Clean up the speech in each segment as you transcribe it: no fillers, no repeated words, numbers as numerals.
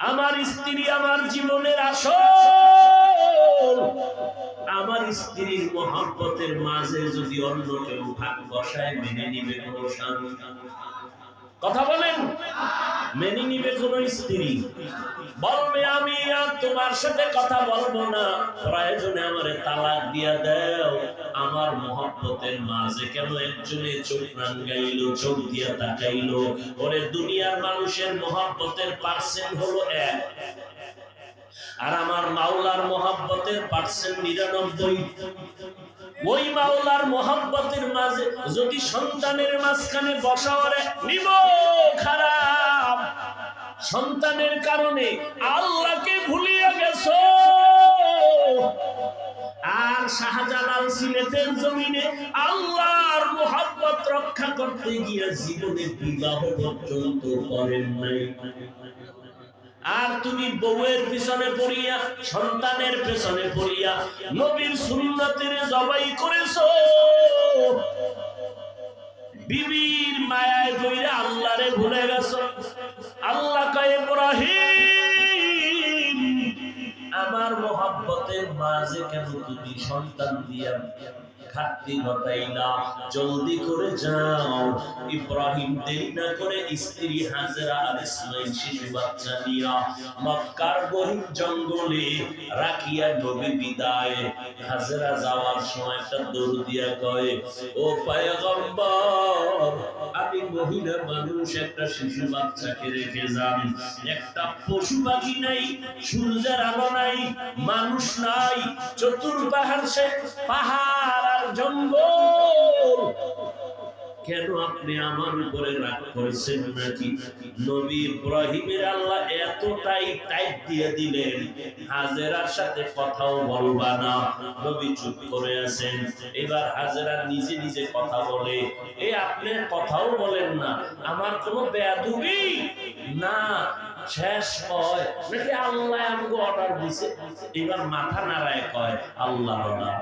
আমার স্ত্রী আমার জীবনের আসল। আমার স্ত্রীর মহব্বতের মাঝে যদি অন্য কেউ ভাগ বসায় মেনে নিবে কোন স্বামী? কথা বলেন, মেনে নিবে কোন স্ত্রী? বলবে আমি আর তোমার সাথে কথা বলবো না, প্রয়োজনে আমারে তালাক দিয়া দাও। আমার মহব্বতের মাঝে কেন একজনে চোখ রাঙাইলো, চোখ দিয়া তাকাইলো? ওরে দুনিয়ার মানুষের মহব্বতের পার্সেন্ট হলো 1, আর আমার মাওলার মহব্বতের পার্সেন্ট 99। ওই মাওলার মহব্বতের মাঝে যদি সন্তানের মাঝখানে বসাওয়ারে নিব, খারাপ। সন্তানের কারণে আল্লাহকে ভুলিয়ে গেছো। আর শাহজালাল সিলেটের জমিনে আল্লাহর মহব্বত রক্ষা করতে গিয়ে জীবনে বিবাহ পর্যন্ত করেন নাই। আর তুমি বউয়ের পিছনে পড়িয়া, সন্তানের পিছনে পড়িয়া নবীর সুন্নতের জবাই করেছো। বিবির মায়ায় পড়িয়া আল্লাহরে ভুলে গেছো। আল্লাহ কয় ইব্রাহিম, আমার মহব্বতের মাঝে কেন তুমি সন্তান দিয়া ঘাটতি ঘটাইলা? জলদি করে যাও। ইব্রাহিম দেরি না করে স্ত্রী হাজেরা আর ইসমাইল শিশু বাচ্চা নিয়া মক্কার গহীন জঙ্গলে রাখিয়া নবী বিদায়। হাজেরা যাওয়ার সময় একটা দৌড় দিয়া কয়, ও পয়গম্বর, আমি মহিলা মানুষ, একটা শিশু বাচ্চাকে রেখে যান। একটা পশু পাখি নাই, সূর্যের আলো নাই, মানুষ নাই, চতুর্পার্শ্বে পাহাড় আর জঙ্গল। কেন আপনি আমার উপরে রাগ করেছেন নাকি? নবী ইব্রাহিমের আল্লাহ এতটাই টাইট দিয়ে দিলেন, হাজেরার সাথে কথাও বলবা না। নবী চুপ করে আছেন। এবার হাজেরা নিজে নিজে কথা বলে, এ আপনি কথাও বলেন না, আমার কোনো বেয়াদবি না। শেষ কয় নাকি আল্লাহ আমাকে অর্ডার দিছে? এবার মাথা নাড়ায় কয় আল্লাহ অর্ডার।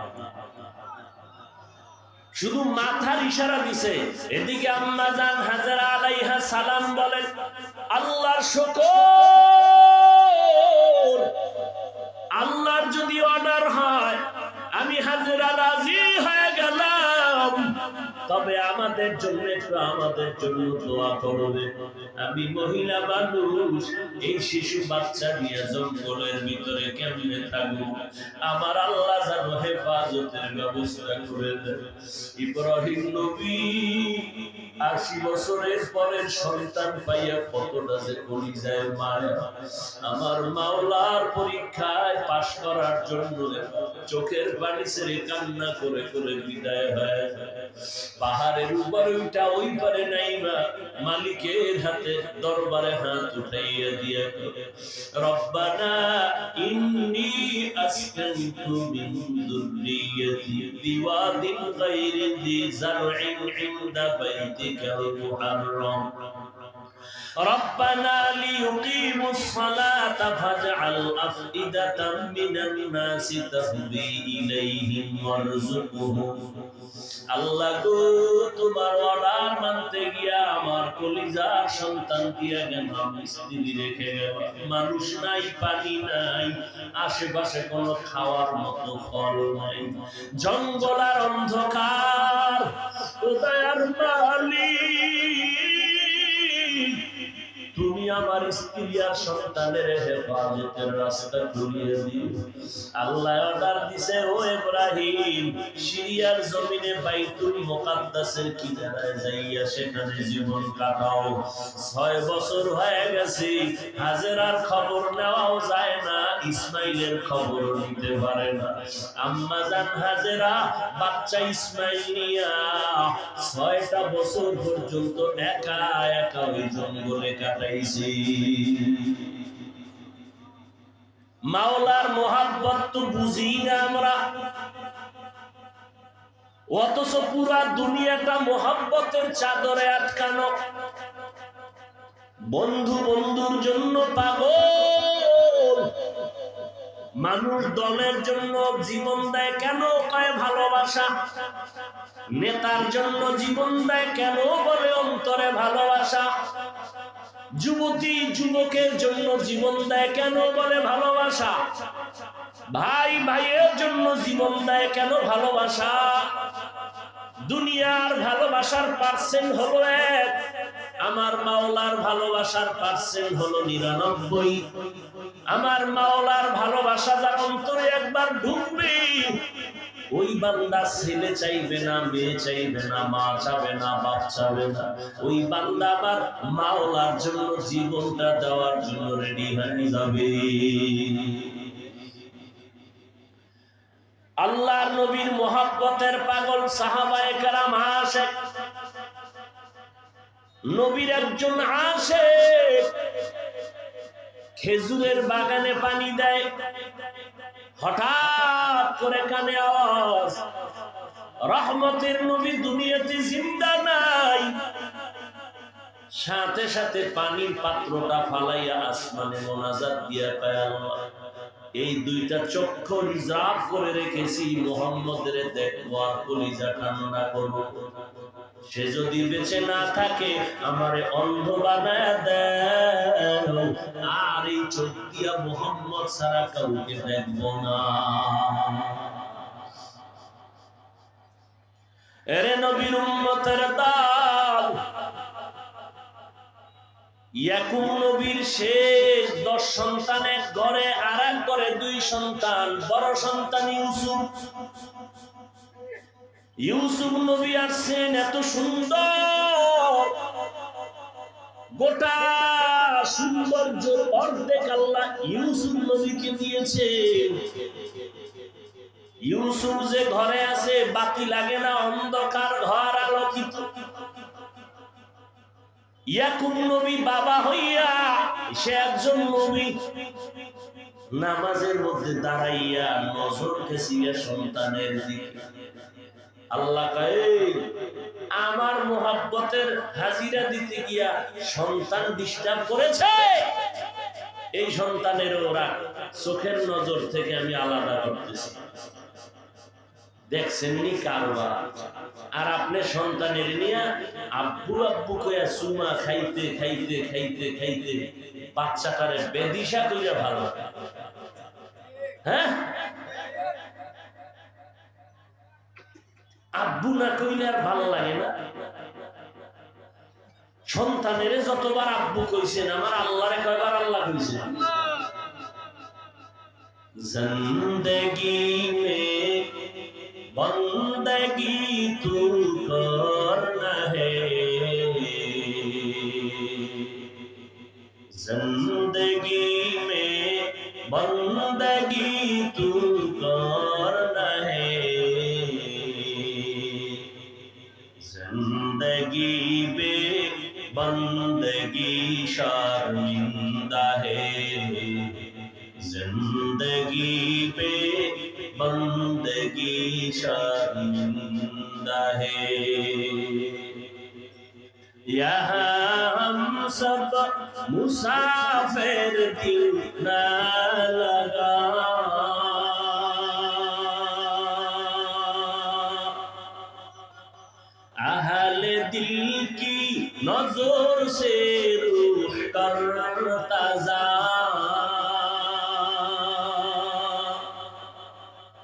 শুধু মাথার ইশারা দিছে। এদিকে আম্মা জান হাজেরা আলাইহা সালাম বলেন, আল্লাহর শুকর, আল্লাহর যদি অর্ডার হয় আমি হাজেরা রাজি হয়ে গেলাম, তবে আমাদের জন্য একটু আমাদের জন্য দোয়া করবে। আমি মহিলা মানুষ, এই শিশু বাচ্চা নিয়ে জঙ্গলের ভিতরে কেমনে থাকবো? আমার আল্লাহ যেন হেফাজতের ব্যবস্থা করে দেয়। ইব্রাহিম নবী ৮০ বছরের পরের সন্তান পাইয়া কতটা যে কলিজায় মায়া। আমার মাওলার পরীক্ষায় পাশ করার জন্য চোখের পানি ছেড়ে কান্না করে করে বিদায় হয়। পাহাড়ের উপরে উঠা ওই পারে নাইবা মালিকের হাতে দরবারে হাত উঠাইয়া দিয়া রব্বানা ইন্নী আসকানতু মিন যুররিয়্যাতি বিওয়াদিন গায়রি যি যারইন ইনদা বাইতিকাল মুহাররাম ربنا ليقيموا الصلاة فاجعل أفئدة من الناس تهوي إليهم وارزقهم। আল্লাহ গো, তোমার অর্ডার মানতে গিয়া আমার কলিজার সন্তান দিয়া গেল, স্ত্রী রেখে গেল, মানুষ নাই, পানি নাই, আশেপাশে কোনো খাওয়ার মতো ফল নাই, জঙ্গল আর অন্ধকার। ও দয়ার মালিক, তুমি আমার স্ত্রী আর সন্তানের হেফাজতের রাস্তা খুলিয়ে দিও। আল্লাহ অর্ডার দিছে, ও ইব্রাহিম, সিরিয়ার জমিনে বাইতুল মুকাদ্দাসের কিনারায় যাইয়া সেখানে জীবন কাটাও। ৬ বছর হয়ে গেছে, হাজেরার খবর নেওয়াও যায় না, ইসমাইলের খবর নিতে পারে না। আম্মা জান হাজেরা বাচ্চা ইসমাইল নিয়া ৬টা বছর পর্যন্ত একা একা ওই জঙ্গলে কাটাইছি। মাওলার মোহাব্বত তো বুঝি না আমরা, অথচ পুরা দুনিয়াটা মোহাব্বতের চাদরে আটকানো। বন্ধু বন্ধুর জন্য পাগল, মানুষ দলের জন্য জীবন দেয় কেন কয় ভালোবাসা, নেতার জন্য জীবন দেয় কেন বলে অন্তরে ভালোবাসা। যুবতী যুবকের জন্য জীবন দেয় কেন? বলে ভালোবাসা। ভাই ভাইয়ের জন্য জীবন দেয় কেন? ভালোবাসা। দুনিয়ার ভালোবাসার পার্সেন্ট হলো 1, আমার মাওলার ভালোবাসার পার্সেন্ট হলো 99। আমার মাওলার ভালোবাসা যার অন্তরে একবার ঢুকবে, ওই বান্দা ছেলে চাইবে না, মেয়ে চাইবে না, মা চাবে না, বাপ চাবে না। ওই বান্দা আমার মাওলার জন্য জীবনটা দেওয়ার জন্য রেডি হয়ে যাবে। আল্লাহর নবীর মোহাব্বতের পাগল সাহাবায়ে কেরাম আশিক। নবীর একজন আশিক খেজুরের বাগানে পানি দেয়, হঠাৎ করে কানে আওয়াজ, রহমতের নবী দুনিয়াতে জিন্দা নাই। সাথে সাথে পানির পাত্রটা ফালাইয়া আসমানে মোনাজাত দিয়া কয়, আল্লাহ এই দুইটা চক্ষু রিজার্ভ করে রেখেছি, মুহাম্মদের দেখবো আর কলিজা ঠান্ডা করবো। সে যদি বেঁচে না থাকে আমারে অন্ধ বানায় দেও, আর এই চোখ দিয়া মুহাম্মদ ছাড়া কাউকে দেখবো না। এরে নবীর উম্মতের দল, ইয়াকুব নবীর শেষ 10 সন্তানের ঘরে আরেক ঘরে 2 সন্তান। বড় সন্তান ইউসুফ। ইউসুফ নবী আসছেন এত সুন্দর, গোটা সৌন্দর্য অর্ধেক আল্লাহ ইউসুফ নবীকে দিয়েছে। ইউসুফ যে ঘরে আছে বাতি লাগে না, অন্ধকার ঘর আলোকিত। ইয়াকুব নবী বাবা হইয়া সে একজন নবী, নামাজের মধ্যে দাঁড়াইয়া নজর গেছিয়া সন্তানের দিকে। আল্লাহ কয়, আমার মোহাব্বতের হাজিরা দিতে গিয়া সন্তান ডিস্টার্ব করেছে, এই সন্তানের ওরা চোখের নজর থেকে আমি আলাদা করতেছি। দেখছেননি কারবার? আর আপনি সন্তানের নিয়ে আব্বু আব্বু কইয়া সুমা খাইতে খাইতে খাইতে খাইতে বাচ্চাটারে বেদিশা কইরা ভালো। হ্যাঁ, আব্বু না কইলে আর ভালো লাগে না। সন্তানের যতবার আব্বু কইছেন, আমার আল্লাহরে কয়বার আল্লাহ কইছেন? জিন্দেগি মে বন্দগি তু করনা হে, জিন্দেগি মে বন্দগি তু করনা হে, जिंदगी बे बंदगी शर्मिंदा है, जिंदगी बे बंदगी शर्मिंदा है। यहाँ हम सब मुसाफिर दिल न लगा, अहले दिल की नजर से रूह करता जा,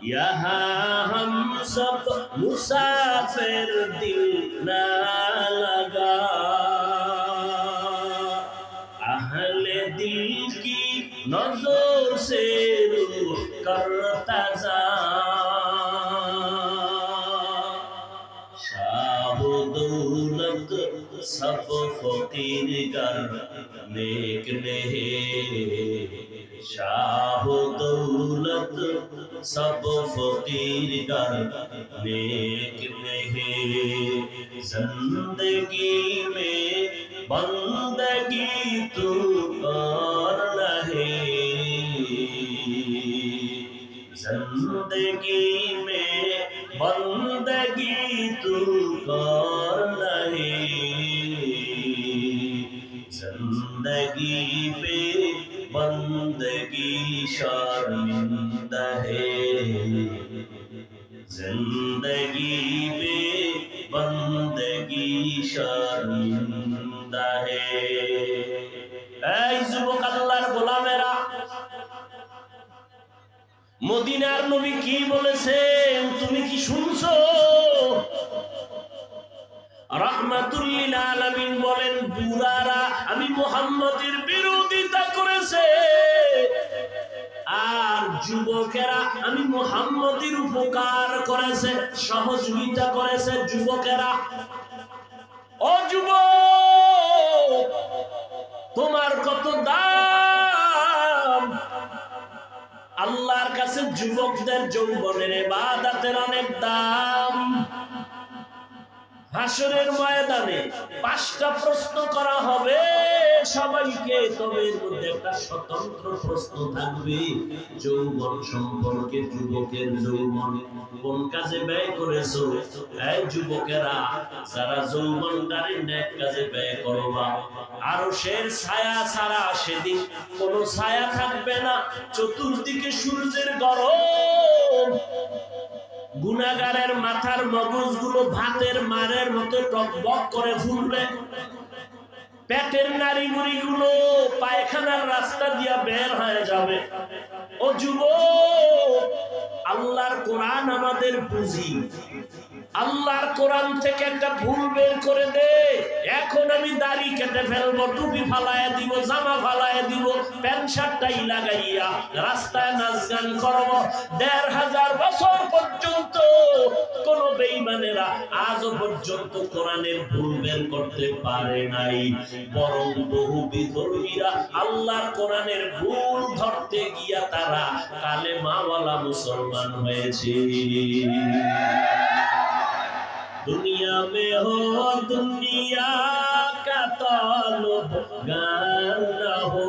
यहाँ हम सब मुसाफिर दिल न लगा, अहले दिल की नजर से रूह करता जा, दौलत सब फकीर कर नेक नहीं, शाह दौलत सब फकीर कर नेक नहीं, जिंदगी में बंदगी तू कर रहे, जिंदगी में बंदगी तू कर रहे, जिंदगी पे बंदगी शर्मिंदा है, जिंदगी पे बंदगी शर्मिंदा है। মদিনার নবী কি বলেছে তুমি কি শুনছো? রাহমাতুল লিল আলামিন বলেন, বুড়ারা আমি মুহাম্মদের বিরোধিতা করেছে, আর যুবকেরা আমি মুহাম্মদের উপকার করেছে, সহযোগিতা করেছে। যুবকেরা, ও যুবক, তোমার কত দাম! আল্লাহর কাছে যুবকদের যৌবনের ইবাদতের অনেক দাম। হাসরের ময়দানে 5টা প্রশ্ন করা হবে সবাইকে, তবে এর মধ্যে একটা স্বতন্ত্র প্রশ্ন থাকবে যৌবন সম্পর্কে। যুবকের যৌবন কোন কাজে ব্যয় করেছো? এই যুবকেরা, যারা যৌবনটারে নেক কাজে ব্যয় করবা, আরশের ছায়া ছাড়া সেদিন কোনো ছায়া থাকবে না। চতুর্দিকে সূর্যের গরম, গুনাহগারের মাথার মগজগুলো ভাতের মারের মতো টকবক করে ফুলবে, পেটের নাড়িভুড়িগুলো পায়খানার রাস্তা দিয়া বের হয়ে যাবে। ও যুবক, আল্লাহর কোরআন আমাদের পুঁজি। আল্লাহর কোরআন থেকে একটা ভুল বের করে দে, এখন আমি দাড়ি কেটে ফেলবো, টুপি ফালায় দিব, জামা ফালায় দিব, প্যান্ট শার্টটাই লাগাইয়া রাস্তায় নাচ গান করবো। 1500 বছর পর্যন্ত কোন বেঈমানেরা আজও পর্যন্ত কোরআনের ভুল বের করতে পারে নাই, বরং বহু বিধর্মীরা আল্লাহর কোরআনের ভুল ধরতে গিয়া তারা কালেমাওয়ালা মুসলমান হয়েছে। दुनिया में हो दुनिया का ताल्लुकात न हो,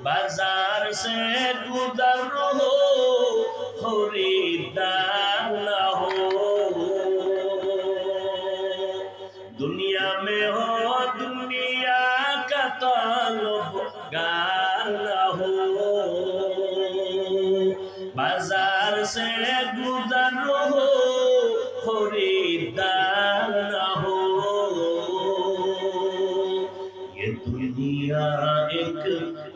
बाजार से गुजर हो खरीदार न हो। दुनिया में हो दुनिया का ताल्लुकात न हो, बाजार से गुजर हो खरीदार न हो। ये दुनिया एक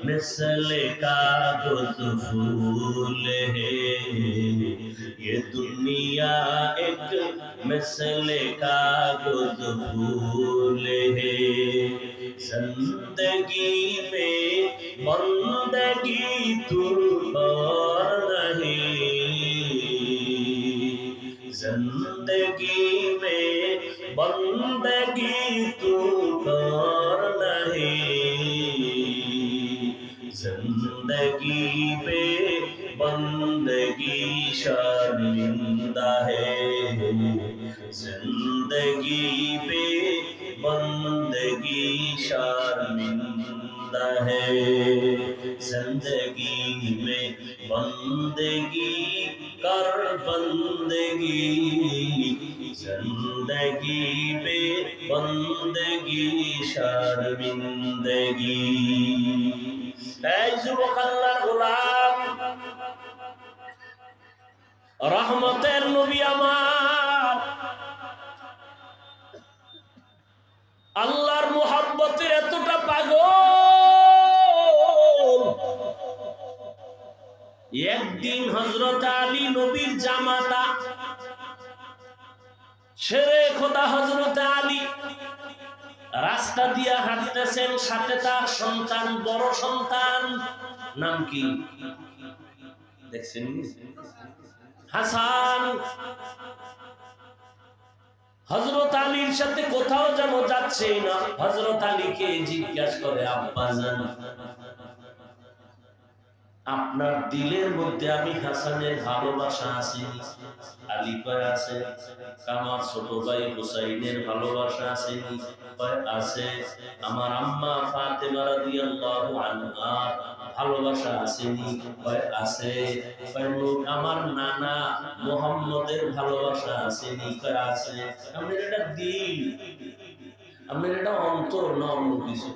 मिसल कागज फूल है, ये दुनिया एक मिसल कागज फूल है। जिंदगी में बंदगी तू और नहीं, जिंदगी में बंदगी तू और नहीं, जिंदगी में बंदगी शर्मिंदा है, जिंदगी में बंदगी शर्मिंदा है। जिंदगी में बंदगी कर बंदगी, जिंदगी में बंदगी शर्मिंदगी। ऐ যুবক আল্লাহর গোলাম, রহমতের নবী আমার, আল্লাহর মুহাব্বতের এতটা পাগল, একদিন হযরত আলী নবীর জামাতা শেরে খোদা হযরত আলী রাস্তা দিয়া হাঁটতেছেন, সাথে তার সন্তান, বড় সন্তান, নাম কি দেখছেন? হাসান। হযরত আলীর সাথে কোথাও যেন যাচ্ছে না। হযরত আলীকে জিজ্ঞাসা করে, আব্বাজান, আপনার দিলের মধ্যে আমি হাসানের ভালোবাসা আছে? আলী কয় আছে। আমার ছোট ভাই হুসাইনের ভালোবাসা আছে? কয় আছে। আমার আম্মা ফাতেমা রাদিয়াল্লাহু আনহা ভালোবাসা আছে? কয় আছে। কয় আমার নানা মুহাম্মদের ভালোবাসা আছে? কয় আছে। আমাদের এটা দিল, আমাদের এটা অন্তর, না অন্য কিছু।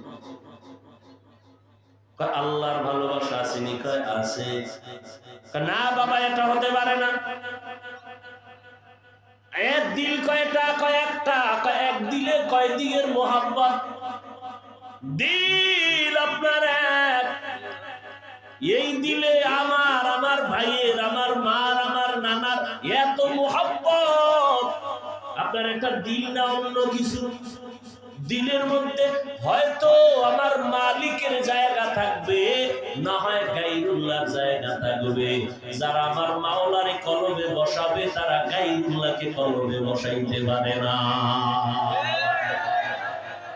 আল্লাহর ভালোবাসা আসেনি? কয় আছে। না বাবা, এটা হতে পারে না। এক দিল কয়টা? কয় একটা। কয় এক দিলে কয় দিকের মোহাব্বত? দিল আপনার এক, এই দিলে আমার আমার ভাইয়ের, আমার মার, আমার নানার এত মোহাব্বত। আপনার একটা দিল না অন্য কিছু, দিলের মধ্যে হয়তো আমার মালিকের জায়গা থাকবে, না হয় গায়রুল্লাহর জায়গা থাকবে। যারা আমার মাওলারে কলবে বসাবে তারা গায়রুল্লাহকে কলবে বসাইতে পারে না।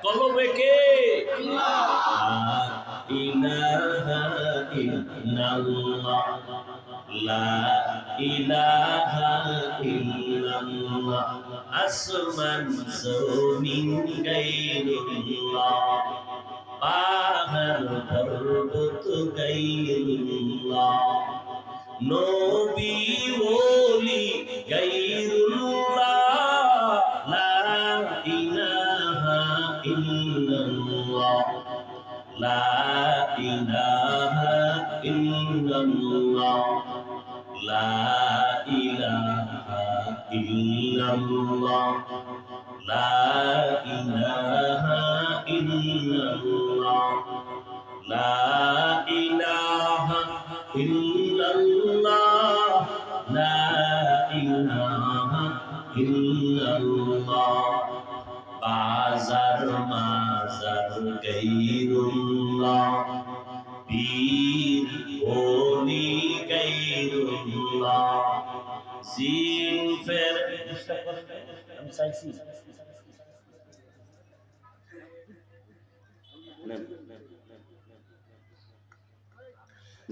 কলবে কে? আল্লাহ। ইলাহা ইল্লাল্লাহ, লা ইলাহা ইল্লাল্লাহ, আসমান জমিন গায়রুল্লাহ, পাহাড় পর্বত গায়রুল্লাহ, নবী ওলি গায়রুল্লাহ, লা ইলাহা ইল্লাল্লাহ, লা ইলাহা ইল্লাল্লাহ, লা ইলাহা ইল্লাল্লাহ, লা ইলাহা ইল্লাল্লাহ, লা ইলাহা ইল্লাল্লাহ, লা ইলাহা ইল্লাল্লাহ। বাজার মাজার গায়রুল্লাহ, পীর ওলি গায়রুল্লাহ, জিন ফের আমি চাইছি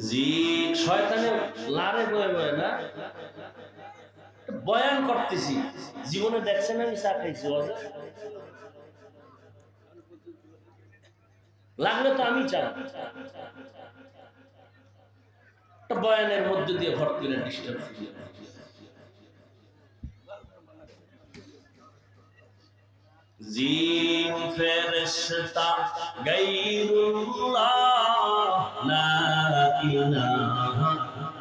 জি শয়তানে লারে বয়ে বয়ে না বয়ান করতেছি। জীবনে দেখছেন আমি চা খাইছি, লাগলে তো আমি চাই বয়ানের মধ্যে দিয়ে ভর করে ডিস্টার্ব। জিন ফেরেশতা গায়রুল্লাহ, লা ইলাহা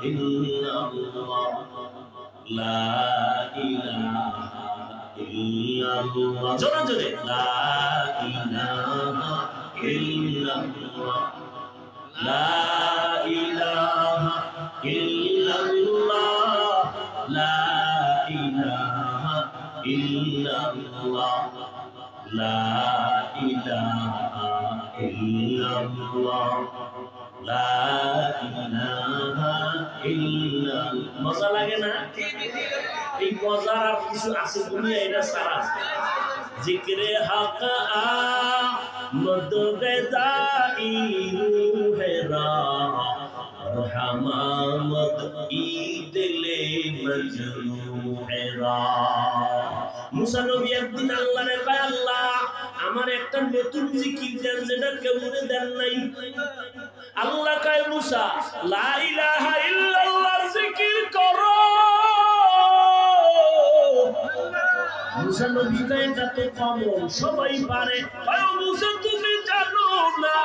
ইল্লাল্লাহ, লা ইলাহা ইল্লাল্লাহ, জোরে জোরে, লা ইলাহা ইল্লাল্লাহ, লা ইলাহা ইল্লাল্লাহ, লা ইলাহা ইল্লাল্লাহ, লা ইলাহা ইল্লাল্লাহ, লা ইলাহা ইল্লাল্লাহ। মজা লাগে না? এই মজার আর কিছু আছে দুনিয়া, এটা সারা জিক্রে হক আমদ গদাই রুহেরা রহমামদ ঈদলে মজরুহেরা। মুসা নবী একদিন আল্লাহরে কয়, আল্লাহ আমার একটা নতুন জিকির দেন যেটা কেউরে দেন নাই। আল্লাহ কয়, মুসা লা ইলাহা ইল্লাল্লাহর জিকির করো। মুসা নবী কয়, এটা তো কমন, সবাই পারে। কয়, মুসা তুমি জানো না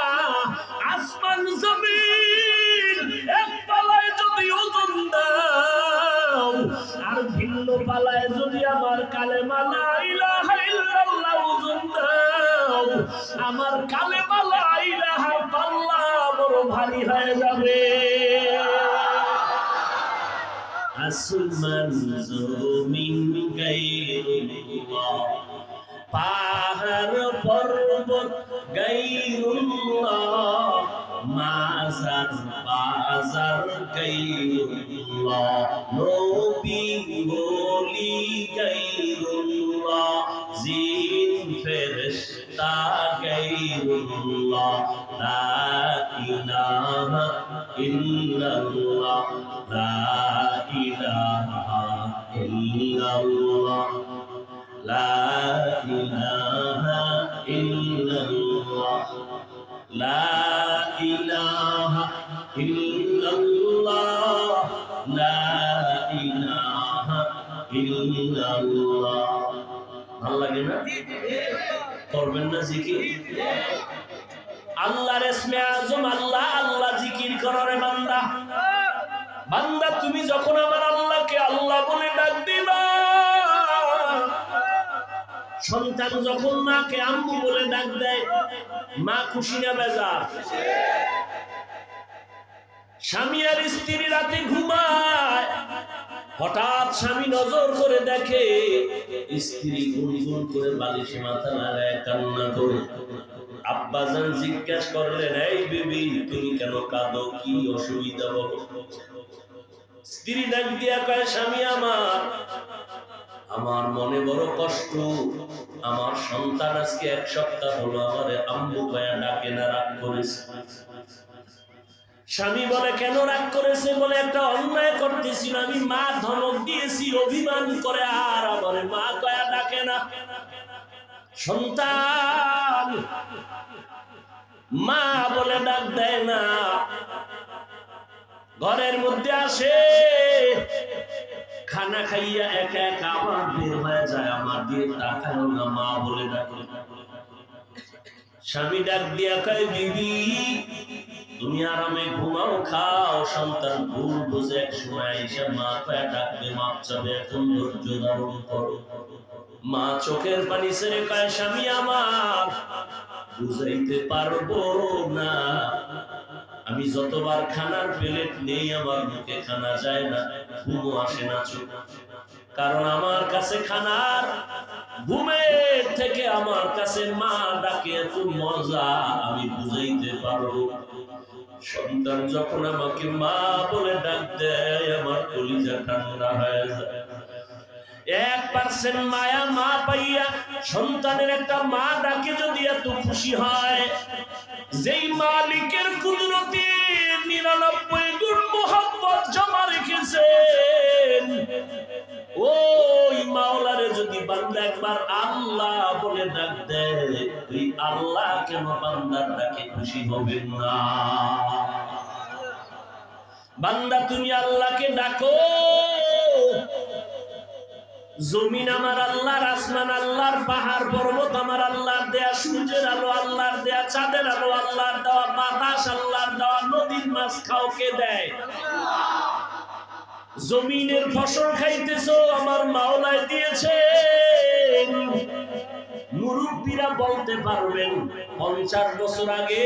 আসমান জমিন এক পালায় যদি ওজন দাও আর ভিন্ন পালায় যদি আমার কালেমা লা ইলাহা ইল্লাল্লাহ ওজন দাও, আমার কালেমা লা ইলাহার পাল্লা বড় ভারী হয়ে যাবে। আসমান জমিন গায়রুল্লাহ, পাহাড় পর্বত গায়রুল্লাহ, মাজার বাজার গায়রুল্লাহ, নবী ওলি গায়রুল্লাহ, জিন ফেরেশতা গায়রুল্লাহ, লা ইলাহা ইল্লাল্লাহ, লা ইলাহা ইল্লাল্লাহ, লা ইলাহা ইল্লাল্লাহ, লা ইলাহা ইল্লাল্লাহ, লা ইলাহা ইল্লাল্লাহ। ভালো লাগে না? করবেন না জিকির? আল্লাহর ইসমে আজম আল্লাহ, আল্লাহ জিকির করো রে বান্দা। বান্দা তুমি যখন আমার আল্লাহকে আল্লাহ বলে ডাক দিবা, সন্তান যখন মাকে আম্মু বলে ডাক দেয়, মা খুশি না বেজার? স্বামী আর স্ত্রী রাতে ঘুমায়, হঠাৎ স্বামী নজর করে দেখে স্ত্রী গুনগুন করে বালিশে মাথা লাগায় কান্না করে। আব্বাজান জিজ্ঞাসা করলেন, এই বিবি তুমি কেন কাঁদো, কি অসুবিধা বলো? স্ত্রী ডাক দিয়া কয়, স্বামী আমার মনে বড় কষ্ট, আমার সন্তান আজকে 1 সপ্তাহ হলো আমারে আম্মু কয়া ডাকে না, রাগ করেছে। স্বামী বলে, কেন রাগ করেছে? বলে, একটা অন্যায় করতেছিল, আমি মা ধমক দিয়েছি, অভিমান করে আর আমারে মা কয়া ডাকে না। সন্তান মা বলে ডাক দেয় না, ঘরের মধ্যে আসে, খানা খাইয়া একা একা আবার বের হয়ে যায়, আমার দিয়ে তাকালো না, মা বলে ডাকে। স্বামী ডাক দিয়া কয়, বিবি তুমি আরামে ঘুমাও, খাও, সন্তান ভুল বুঝে এক সময় এসে মা কয়া ডাকবে, মাপ চাবে, এখন ধৈর্য ধারণ করো। মা চোখের পানি ছেড়ে কয়, স্বামী আমার বুঝাইতে পারবো না, আমি যতবার খানার প্লেট নেই আমার মুখে খানা যায় না, ঘুমও আসে না চোখ, কারণ আমার কাছে খানার ঘুমের থেকে আমার কাছে মা ডাকে এত মজা, আমি বুঝাইতে পারবো। সন্তান যখন আমাকে মা বলে ডাক দেয়, আমার কলিজা ঠান্ডা হয়ে যায়। 1% মায়া মা পাইয়া সন্তানের একটা মা ডাকে যদি এত খুশি হয়, যেই মালিকের কুদরতে 99 গুণ মোহাম্মত জমা রেখেছেন, ওই মাওলারে যদি বান্দা একবার আল্লাহ বলে ডাক দেয়, তুই আল্লাহ কেন বান্দার ডাকে খুশি হবেন না? বান্দা তুমি আল্লাহকে ডাকো, জমিন আমার আল্লাহর, আসমান আল্লাহর, পাহাড় পর্বত আমার আল্লাহর দেয়া, সূর্যের আলো আল্লাহর দেয়া, চাঁদের আলো আল্লাহর দেওয়া, বাতাস আল্লাহর দেওয়া, নদীর মাছ খাও কে দেয়? জমিনের ফসল খাইতেছো আমার মাওলায় দিয়েছে। মুরব্বীরা বলতে পারবেন 50 বছর আগে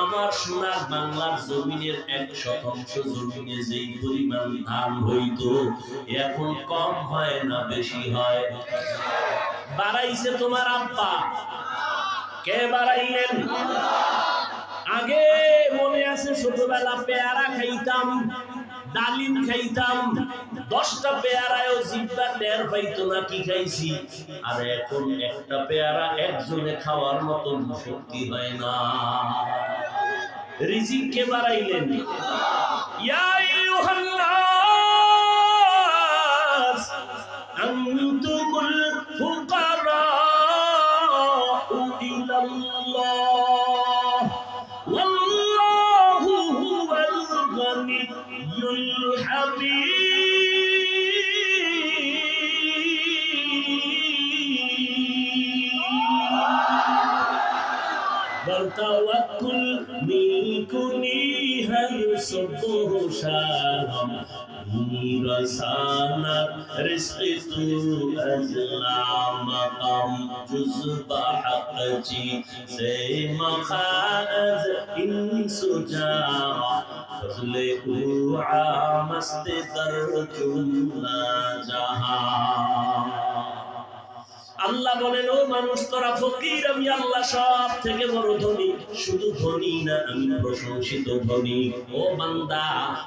আমার সোনার বাংলার জমিনের 1% জমিনে যেই পরিমাণ ধান হইতো, এখন কম হয় না বেশি হয়? বাড়াইছে তোমার আব্বা, কে বাড়াইলেন? আগে মনে আছে ছোটবেলা পেয়ারা খাইতাম, ডালিম খাইতাম, 10টা পেয়ারায়ও জিহ্বা টের পাইতো না কি খাইছি, আর এখন একটা পেয়ারা একজনে খাওয়ার মতো শক্তি হয় না। রিজিক কে বাড়াইলেন? ইয়া আইয়ুহান নাস আনতুমুল ফুকারাউ ইলাল্লাহ ওয়াল্লাহু হুয়াল গনিয়্যুল হামিদ। والتوكل ملكني هل صبه شاهم رسانا رزق تو ازلا مقام جزب حقجي سے مخاز ان سجا فضل او عامست در جملا جہاں। আল্লাহ বলেন, ও মানুষ তোরা ফকির, আমি আল্লাহ সব থেকে বড় ধনী। শুধু ধনী না, আমি প্রশংসিত ধনী। ও বান্দা,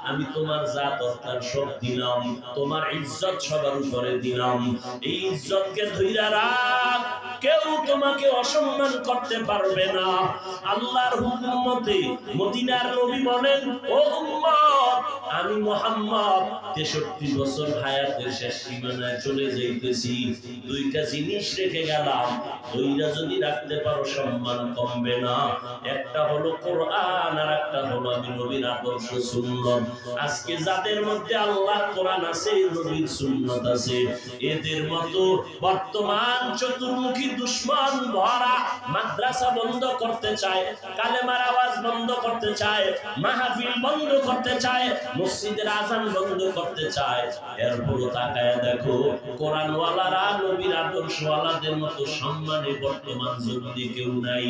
আমি তোমার যা দরকার সব দিলাম, তোমার ইজ্জত সবার উপরে দিলাম। এই ইজ্জতকে ধইরা রাখ, কেউ তোমাকে অসম্মান করতে পারবে না। আল্লাহর হুকুম মতে মদিনার নবী বলেন, ও উম্মত, আমি মুহাম্মদ 63 বছর হায়াতের শেষ সীমানায় চলে যাইতেছি। দুইটা জিনিস রেখে গেলাম, দুইটা যদি রাখতে পারো সম্মান কমবে না। একটা হলো কোরআন, আর একটা হলো আমি নবীর আদর্শ সুন্নাত। আজকে যাদের মধ্যে আল্লাহর কোরআন আছে, নবীর সুন্নাত আছে, এদের মতো বর্তমান চতুর্মুখী দুশমন ভরা মাদ্রাসা বন্ধ করতে চায়, কালেমার আওয়াজ বন্ধ করতে চায়, মাহফিল বন্ধ করতে চায়, মসজিদের আযান বন্ধ করতে চায়। এরপরও তাকায় দেখো, কোরআনওয়ালারা, নবীর আদর্শওয়ালাদের মতো সম্মানে বর্তমান জগতে কেউ নাই।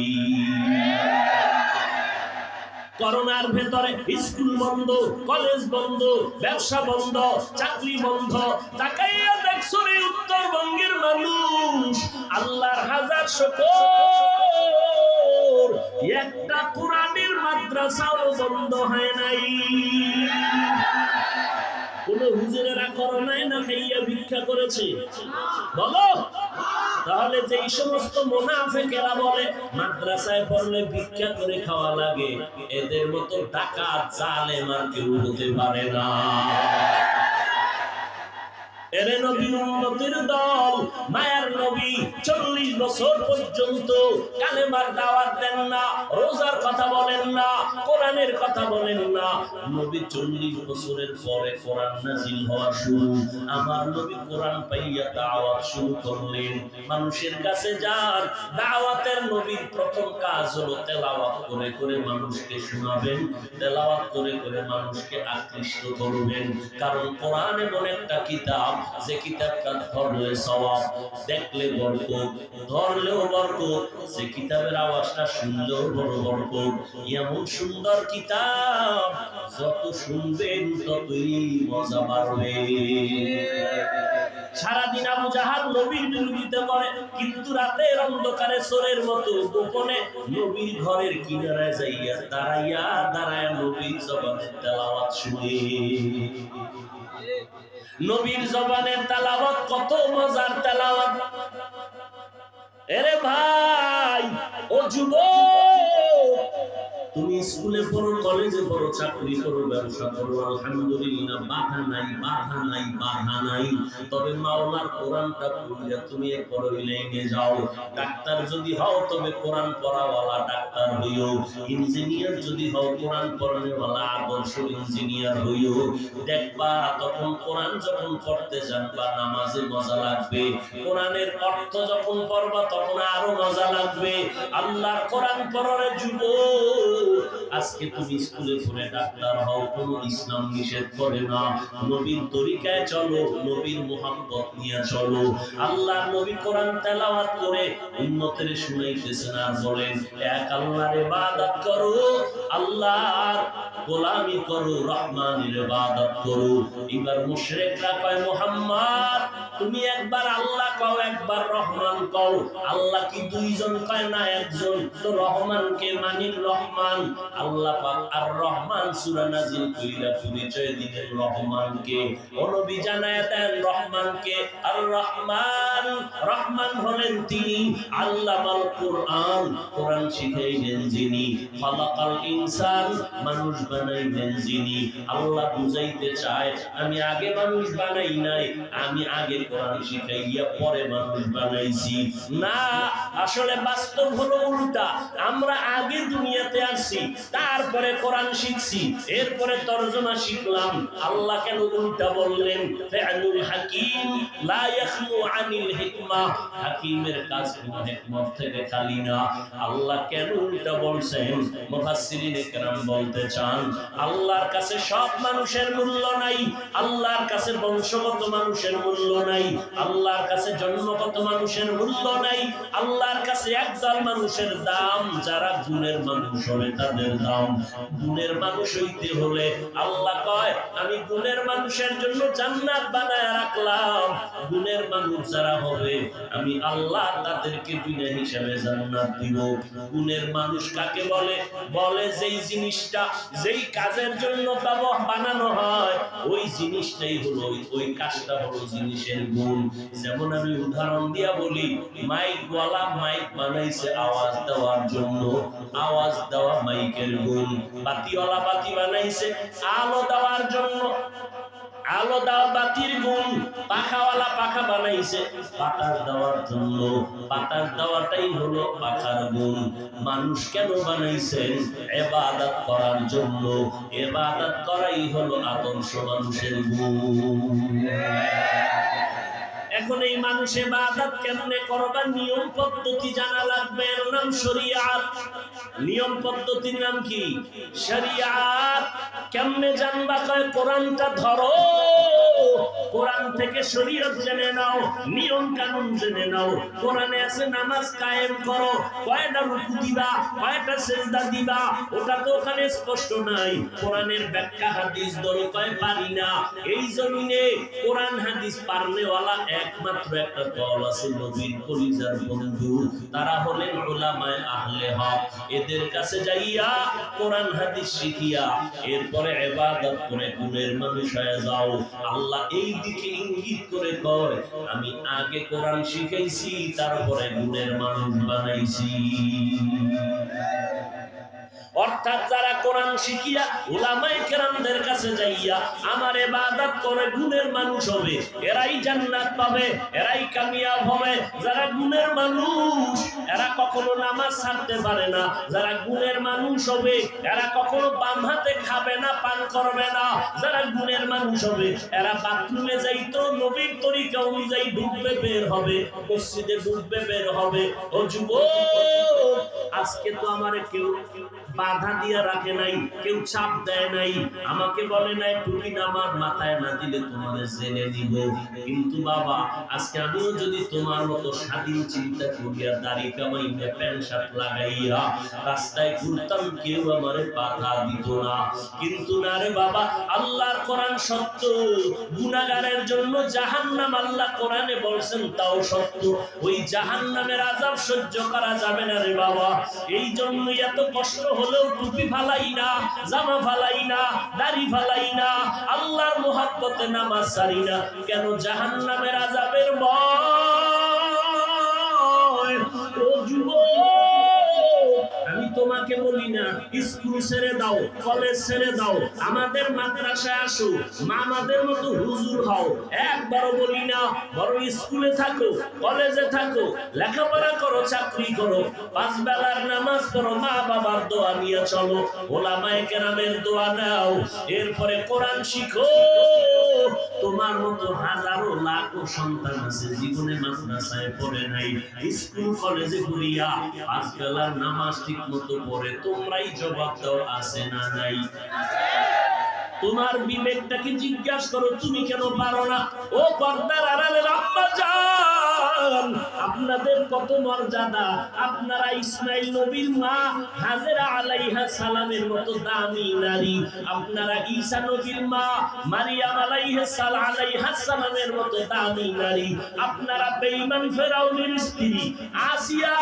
করোনার ভেতরে স্কুল বন্ধ, কলেজ বন্ধ, ব্যবসা বন্ধ, চাকরি বন্ধ, তাকাইয়া দেখছো এই উত্তরবঙ্গের মানুষ, আল্লাহর হাজার শুকর, একটা কোরআনের মাদ্রাসাও বন্ধ হয় নাই। কোন হুজুরেরা করোনায় না খাইয়া ভিক্ষা করেছে? বলো। তাহলে যেই সমস্ত মুনাফিকেরা বলে মাদ্রাসায় পড়লে ভিক্ষা করে খাওয়া লাগে, এদের মতো ডাকাত জালেম আর কেউ হতে পারে না। এরে নবীর উম্মতের দল, মায়ার নবী 40 বছর পর্যন্ত কালেমার দাওয়াত দেন না, রোজার কথা বলেন না, কোরআনের কথা বলেন না। নবী 40 বছরের পরে কোরআন নাযিল হওয়া শুরু। আমার নবী কোরআন পাইয়া দাওয়াত শুরু করলেন। মানুষের কাছে যান, দাওয়াতের নবীর প্রথম কাজ হলো তেলাওয়াত করে করে মানুষকে শোনাবেন, তেলাওয়াত করে করে মানুষকে আকৃষ্ট করবেন। কারণ কোরআন এমন একটা কিতাব, যে কিতাবটা ধরলে সওয়াব, দেখলে বরকত, ধরলেও বরকত, যে কিতাবের আওয়াজটা শুনলেও বড় বরকত। এমন সুন্দর কিতাব, যত শুনবেন ততই মজা বাড়বে। সারাদিন আবু জাহাল নবীর বিরোধিতা করে, কিন্তু রাতের অন্ধকারে চোরের মতো গোপনে নবীর ঘরের কিনারায় যাইয়া দাঁড়াইয়া দাঁড়ায় নবীর জবানের তেলাওয়াত শুনে। নবীর জবানের তেলাওয়াত কত মজার তেলাওয়াত। এরে ভাই ও যুবক, তুমি স্কুলে পড়ো, কলেজে পড়ো, চাকরি করো, ব্যবসা করো, আলহামদুলিল্লাহ, বাধা নাই, বাধা নাই, বাধা নাই। তবে মাওলার কোরআনটা পড়লে তুমি এরপর ওই লাইনে যাও। ডাক্তার যদি হও তবে কোরআন পড়াওয়ালা ডাক্তার হইও। ইঞ্জিনিয়ার যদি হও কোরআন পড়ানোওয়ালা আদর্শ ইঞ্জিনিয়ার হইও। দেখবা তখন কোরআন যখন পড়তে জানবা নামাজে মজা লাগবে, কোরআনের অর্থ যখন পড়বা তখন আরো মজা লাগবে। আল্লাহর কোরআন পড়ার যুবক, আজকে তুমি স্কুলে পড়ে ডাক্তার হও, কোনো ইসলাম নিষেধ করে না। নবীর তরিকায় চলো, নবীর মুহাব্বত নিয়ে চলো। আল্লাহর নবী কোরআন তেলাওয়াত করে উম্মতের শুনাইতেছেন আর বলেন, এক আল্লাহর ইবাদত করো, আল্লাহর গোলামি করো, রহমানের ইবাদত করো। এবার মুশরিকরা কয়, মুহাম্মদ তুমি একবার আল্লাহ কও, একবার রহমান কও। আল্লাহ কি দুইজন কয়? না, একজন। তো রহমানকে মানির রহমান আল্লাহ পাক, আর রহমান সূরা নাজিল কইরা পরিচয় দিলেন রহমানকে। ও নবী জানায় দেন রহমানকে, আর রহমান, রহমান হলেন তিনি আল্লামাল কুরআন, কোরআন শিখাইলেন যিনি, খালাকাল ইনসান, মানুষ বানাইলেন যিনি। আল্লাহ বুঝাইতে চায়, আমি আগে মানুষ বানাই নাই, আমি আগে কোরআন শিখাইয়া পরে মানুষ বানাইছি। না, আসলে বাস্তব হলো উল্টা। আমরা আগে দুনিয়াতে আসছি, তারপরে কোরআন শিখছি, এরপরে তরজমা শিখলাম। আল্লাহ কেন উল্টা বললেন? ফাআলুল হাকিম লা ইয়াখলু আনিল হিকমা, হাকিমের কাজ কোনো হিকমত থেকে খালি না। আল্লাহ কেন উল্টা বলছেন? মুফাসসিরিনে কেরাম বলতে চান, আল্লাহর কাছে সব মানুষের মূল্য নাই, আল্লাহর কাছে বংশগত মানুষের মূল্য নাই, আল্লাহর কাছে জন্মগত মানুষের মূল্য নাই। আল্লাহর কাছে একদল মানুষের দাম, যারা গুণের মানুষ হবে তাদের দাম। গুণের মানুষ হইতে হলে আল্লাহ কয়, আমি গুণের মানুষের জন্য জান্নাত বানায় রাখলাম। গুণের মানুষ যারা হবে আমি আল্লাহ তাদেরকে বিনা হিসাবে জান্নাত দিব। গুণের মানুষ কাকে বলে? বলে যেই জিনিসটা, যেই কাজের জন্য বানানো হয়, ওই জিনিসটাই হলো, ওই কাজটা হলো জিনিসের গুণ। যেমন আমি উদাহরণ দিয়া বলি, মাইকওয়ালা মাইক বানাইছে আওয়াজ দেওয়ার জন্য, আওয়াজ দেওয়া মাইকের গুণ। বাতিওয়ালা বাতি বানাইছে আলো দেওয়ার জন্য, আলো দেওয়া বাতির গুণ। পাখাওয়ালা পাখা বানাইছে বাতাস দেওয়ার জন্য, বাতাস দেওয়াটাই হলো পাখার গুণ। মানুষ কেন বানাইছেন? ইবাদত করার জন্য, ইবাদত করাই হলো আদর্শ মানুষের গুণ। এখন এই মানুষ ইবাদত কেমনে করবা, নিয়ম পদ্ধতি জানা লাগবে। এর নাম শরিয়াত। নিয়ম পদ্ধতির নাম কি? শরিয়াত। কেমনে জানবা? কয় কোরআনটা ধরো, কোরআন থেকে শরীয়ত জেনে নাও, নিয়ম কানুন জেনে নাও। কোরআনে আছে নামাজ কায়েম করো, কয়টা রুকু দিবা, কয়টা সিজদা দিবা, ওটা তো ওখানে স্পষ্ট নাই। কোরআনের ব্যাখ্যা হাদিস ধরো, কয় পারি না। এই জমিনে কোরআন হাদিস পারনেওয়ালা একমাত্র একটা দল আছে, নবীর কলিজার বন্ধু, তারা হলেন উলামায়ে আহলে হক। এদের কাছে যাইয়া কোরআন হাদিস শিখিয়া এরপরে ইবাদত করে গুণের মানুষ হয়ে যাও। আল্লাহ এই দিকে ইঙ্গিত করে কয়, আমি আগে কোরআন শিখাইছি, তারপরে গুণের মানুষ বানাইছি। অর্থাৎ যারা কোরআন শিখিয়া উলামায়ে কেরামদের কাছে যাইয়া আমার ইবাদত করে গুণের মানুষ হবে, এরাই জান্নাত পাবে, এরাই কামিয়াব হবে। যারা গুণের মানুষ এরা কখনো নামাজ ছাড়তে পারে না। যারা গুণের মানুষ হবে এরা কখনো বাম হাতে খাবে না, পান করবে না। যারা গুণের মানুষ হবে এরা বাথরুমে যাইতো নবীর তরিকা অনুযায়ী ঢুকবে, বের হবে, মসজিদে ঢুকবে, বের হবে। ও যুবক, আজকে তো আমারে কেউ বাধা দিয়া রাখে নাই, কেউ চাপ দেয় নাই, আমাকে বলে নাই টুপি আমার মাথায় না দিলে তোমাদের জেনে দিব। কিন্তু বাবা, আজকে আমিও যদি তোমার মতো স্বাধীন চিন্তা করিয়া দাড়ি কামাইয়া প্যান্ট শার্ট লাগাইয়া রাস্তায় ঘুরতাম, কেউ আমারে বাধা দিত না। কিন্তু না রে বাবা, আল্লাহর কোরআন সত্য, গুনাহগারের জন্য জাহান্নাম আল্লাহ কোরআনে বলছেন তাও সত্য। ওই জাহান্নামের আযাব সহ্য করা যাবে না রে বাবা। এই জন্যই এত কষ্ট হলেও টুপি ফালাই না, জামা ফালাই না, দাড়ি ফালাই না, আল্লাহর মুহাব্বতে নামাজ ছাড়ি না। কেন? জাহান্নামের আযাবের ভয়। ও যুবক, আমি তোমাকে বলি না স্কুল ছেড়ে দাও, কলেজ ছেড়ে দাও, আমাদের মাদ্রাসায় আসো, মামাদের মতো হুজুর হও, একবারও বলি না। বরং স্কুলে থাকো, কলেজে থাকো, লেখাপড়া করো, চাকরি করো, পাঁচ বেলার নামাজ পড়ো, মা বাবার দোয়া নিয়ে চলো, ওলামায়ে কেরামের দোয়া নাও, এরপরে কোরআন শিখো। তোমার মতো হাজারো লাখো সন্তান আছে জীবনে মাদ্রাসায় পড়ে নাই, স্কুল কলেজে ঘুরিয়া পাঁচ বেলার নামাজ ঠিক মতো পড়ে। তোমরাই জবাব দাও, আছে না নাই? তোমার বিবেকটাকে জিজ্ঞাসা করো, তুমি কেন পারো না? ও পর্দার আড়ালের আম্মা জান, আপনাদের কত মর্যাদা। আপনারা ইসমাইল নবীর মা হাজেরা আলাইহা সালামের মতো দামি নারী, আপনারা ঈসা নবীর মা মারিয়াম আলাইহা সালামের মতো দামি নারী, আপনারা বেঈমান ফেরাউনের স্ত্রী আসিয়া,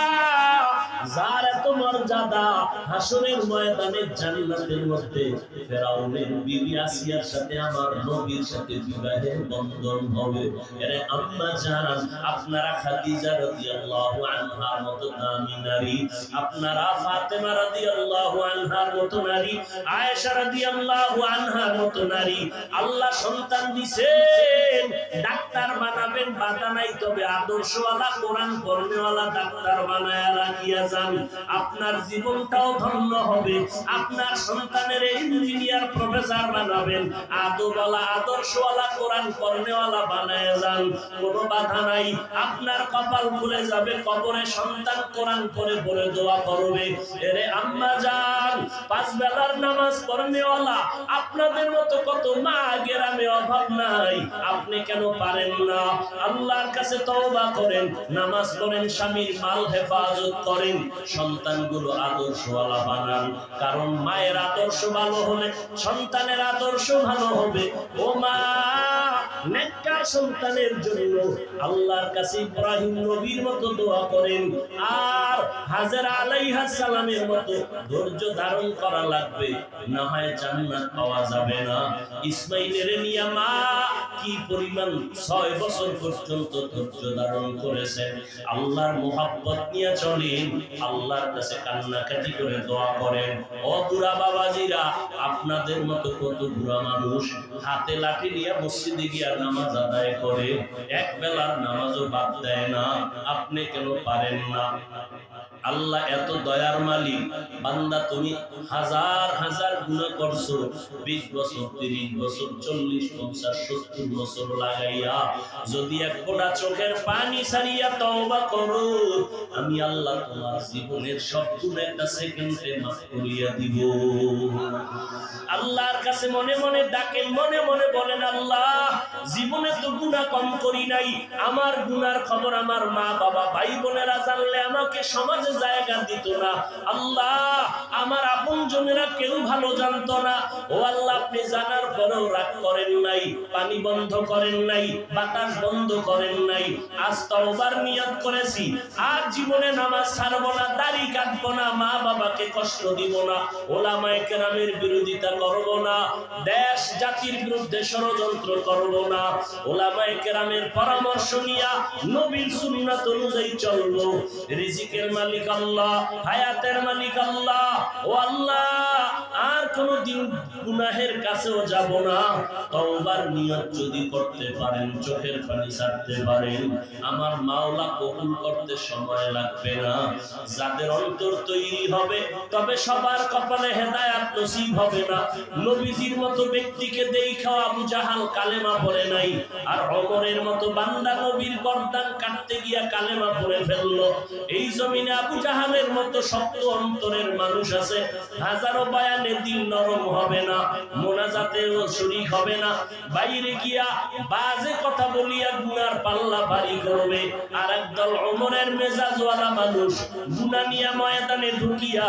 যার এত মর্যাদা, হাসরের ময়দানে জান্নাতের মধ্যে ফেরাউনের বিবি আসিয়ার সাথে আমার নবীর সাথে বিবাহের বন্ধন হবে। এরে আম্মা জান, আপনারা খাদিজা রাদিয়াল্লাহু আনহার মতো দামি নারী, আপনারা ফাতেমা রাদিয়াল্লাহু আনহার মতো নারী, আয়েশা রাদিয়াল্লাহু আনহার মতো নারী। আল্লাহ সন্তান দিবেন, ডাক্তার বানাবেন, বাধা নাই, তবে আদর্শওয়ালা কোরআন পড়নেওয়ালা ডাক্তার বানায়া রাখিয়া যান, আপনার জীবনটাও ধন্য হবে। আপনার সন্তানের ইঞ্জিনিয়ার প্রফেসর বানাবেন, আদবওয়ালা আদর্শওয়ালা কোরআন পড়নেওয়ালা বানায়া যান, কোনো বাধা নাই। আপনার কপাল খুলে যাবে, কবরে সন্তান কোরআন পড়ে পড়ে দোয়া করবে। এরে আম্মা জান, পাঁচ বেলার নামাজ পড়নেওয়ালা আপনাদের মতো কত মা গেরামে অভাব নাই, আপনি কেন পারেন না? আল্লাহর কাছে তওবা করেন, নামাজ পড়েন, স্বামীর মাল হেফাজত করেন, সন্তানগুলো আদর্শওয়ালা বানান। কারণ মায়ের আদর্শ ভালো হলে সন্তানের আদর্শ ভালো হবে। ও মা, নেককার সন্তানের জন্য আল্লাহর কাছে ইব্রাহিম নবীর মতো দোয়া করেন, আর হাজেরা আলাইহিস সালামের মতো ধৈর্য ধারণ করা লাগবে, না হয় জান্নাত পাওয়া যাবে না। ইসমাইলের নিয়া মা কি পরিমাণ 6 বছর পর্যন্ত ধৈর্য ধারণ করেছেন, আল্লাহর মুহাব্বত নিয়ে চলেন, আল্লাহর কাছে কান্নাকাটি করে দোয়া করেন। ও বুড়া বাবাজিরা, আপনাদের মতো কত বুড়া মানুষ হাতে লাঠি নিয়ে মসজিদে গিয়ে নামাজ আদায় করে, এক বেলার নামাজও বাদ দেয় না, আপনি কেন পারেন না? আল্লাহ এত দয়ার মালিক, বান্দা তুমি হাজার হাজার গুনাহ করছো, 20 বছর 30 বছর 40 50 70 বছর লাগাইয়া যদি এক ফোঁটা চোখের পানি ছাড়িয়া তওবা করো, আমি আল্লাহ তোমার জীবনের সব গুনাহ একটা সেকেন্ডে মাফ করিয়া দিব। আল্লাহর কাছে কাছে মনে মনে ডাকেন, মনে মনে বলেন, আল্লাহ জীবনে তো গুনাহ কম করি নাই, আমার গুনার খবর আমার মা বাবা ভাই বোনেরা জানলে আমাকে সমাজে জায়গা দিত না। আল্লাহ আমার আপনজনেরা কেউ ভালো জানতো না। ও আল্লাহ, আপনি জানার পরেও রাগ করেন নাই, পানি বন্ধ করেন নাই, বাতাস বন্ধ করেন নাই। আজ তওবার নিয়ত করেছি, আর জীবনে নামাজ ছাড়বো না, দাড়ি কাটবো না, মা বাবাকে কষ্ট দিব না, ওলামায়ে কেরামের বিরোধিতা করব না, দেশ জাতির বিরুদ্ধে ষড়যন্ত্র করব না, ওলামায়ে কেরামের পরামর্শ নিয়া নবীর সুন্নাত অনুযায়ী চলবো। রিজিকের মালিক আল্লাহ, হায়াতের মালিক আল্লাহ। ও আল্লাহ, আর কোনদিন গুনাহের কাছেও যাব না। তওবার নিয়ত যদি করতে পারেন, চোখের পানি ছাড়তে পারেন, আমার মাওলা কবুল করতে সময় লাগবে না। যাদের অন্তর তৈরি হবে, তবে সবার কপালে হেদায়েত নসিব হবে না। নবীজির মতো ব্যক্তিকে দেইখা আবু জাহাল কালেমা পড়ে নাই, আর ওমরের মতো বান্দা নবীর গর্দান কাটতে গিয়া কালেমা পড়ে ফেললো। এই জমিনে আবু জাহালের মতো শক্ত অন্তরের মানুষ আছে, হাজারো বয়ানে দিল নরম হবে না, মোনাজাতেও শরীক হবে না, বাইরে গিয়া বাজে কথা বলিয়া গুনার পাল্লা ভারী করবে। আর একদল ওমরের মেজাজওয়ালা মানুষ গুনাহ নিয়ে ময়দানে ঢুকিয়া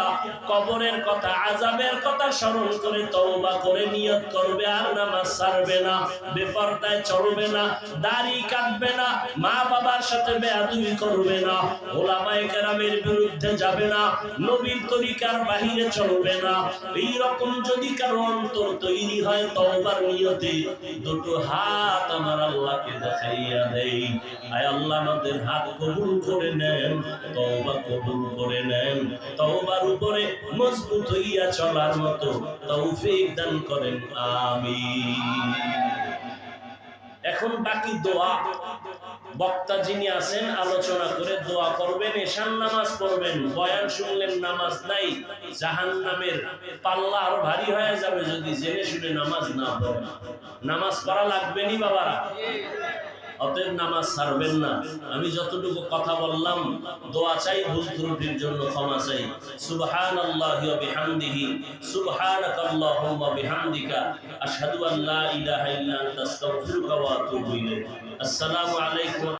কবরের কথা, আযাবের কথা স্মরণ করে তওবা করে নিয়ত করবে, আর নামাজ ছাড়বে না, বেপরদায় চলবে না, দাড়ি কাটবে না, মা বাবার সাথে বেয়াদবি করবে না, ওলামায়ে কেরামের বিরুদ্ধে যাবে না, নবীর তরিকার বাহিরে চলবে না। এই রকম যদি কারো অন্তর তৈরি হয় তওবার নিয়তে, দুটো হাত আমার আল্লাহকে দেখাইয়া দেই, আয় আল্লাহ আমাদের হাত কবুল করে নেন, তওবা কবুল করে নেন, তওবার উপরে মজবুত হইয়া চলার মতো তৌফিক দান করেন, আমিন। এখন বাকি দোয়া। বক্তা যিনি আছেন আলোচনা করে দোয়া করবেন, এশার নামাজ পড়বেন। বয়ান শুনলেন, নামাজ নাই, জাহান্নামের পাল্লা আরো ভারী হয়ে যাবে যদি জেনে শুনে নামাজ না পড়েন। নামাজ পড়া লাগবে নি বাবারা, অতএব নামাজ ছাড়বেন না। আমি যতটুকু কথা বললাম, দোয়া চাই, ভুল ত্রুটির জন্য ক্ষমা চাই। সুবহানাল্লাহি ওয়া বিহামদিহি, সুবহানাকাল্লাহুম্মা ওয়া বিহামদিকা, আশহাদু আল্লা ইলাহা ইল্লা আনতা, আস্তাগফিরুকা ওয়া আতুবু ইলাইক। আসসালামু আলাইকুম।